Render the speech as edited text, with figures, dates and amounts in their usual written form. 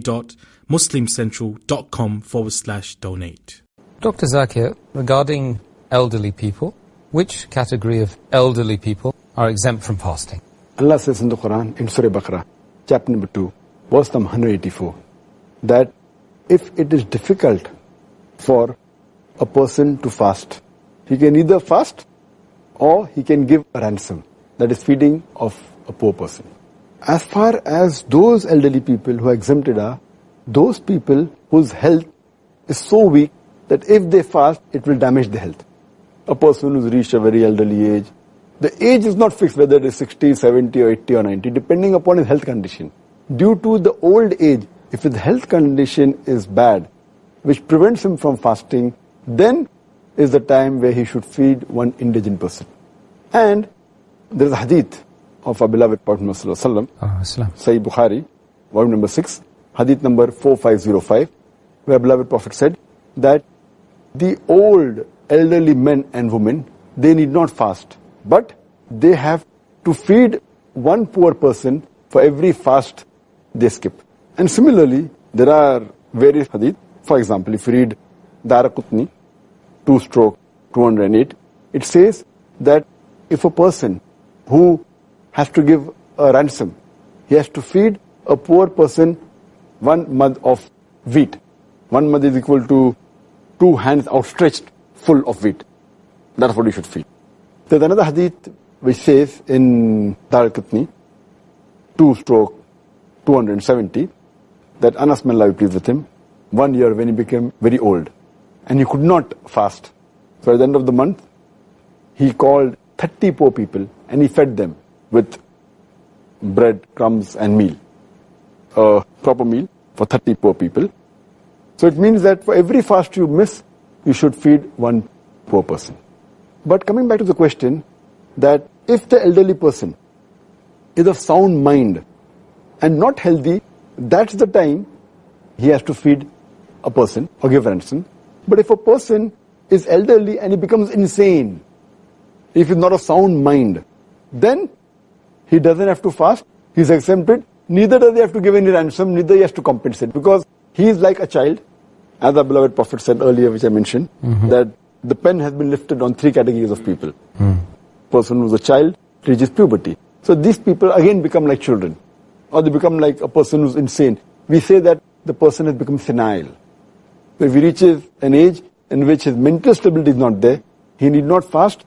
www.muslimcentral.com/donate. Dr. Zakir, regarding elderly people, which category of elderly people are exempt from fasting? Allah says in the Quran, in Surah Baqarah, chapter number 2, verse number 184, that if it is difficult for a person to fast, he can either fast or he can give a ransom, that is feeding of a poor person. As far as those elderly people who are exempted are, those people whose health is so weak that if they fast, it will damage the health. A person who's reached a very elderly age, the age is not fixed whether it is 60, 70 or 80 or 90, depending upon his health condition. Due to the old age, if his health condition is bad, which prevents him from fasting, then is the time where he should feed one indigent person. And there is a hadith of our beloved Prophet Muhammad Sallallahu Alaihi Wasallam, Sahih Bukhari, volume number 6, hadith number 4505, where beloved Prophet said that the old elderly men and women, they need not fast, but they have to feed one poor person for every fast they skip. And similarly, there are various hadith. For example, if you read Daraqutni 2/208, it says that if a person who has to give a ransom, he has to feed a poor person 1 mud of wheat. 1 mud is equal to 2 hands outstretched full of wheat. That's what you should feed. There's another hadith which says in Daraqutni 2/270 that Anas, may Allah be pleased with him, 1 year when he became very old and he could not fast. So at the end of the month, he called 30 poor people and he fed them with bread, crumbs and meal. A proper meal for 30 poor people. So it means that for every fast you miss, you should feed one poor person. But coming back to the question, that if the elderly person is of sound mind and not healthy, that's the time he has to feed a person or give ransom. But if a person is elderly and he becomes insane, if he's not of sound mind, then he doesn't have to fast, he's exempted, neither does he have to give any ransom, neither he has to compensate, because he is like a child, as our beloved Prophet said earlier, which I mentioned, that the pen has been lifted on 3 categories of people. Person who's a child reaches puberty. So these people again become like children, or they become like a person who's insane. We say that the person has become senile. So if he reaches an age in which his mental stability is not there, he need not fast,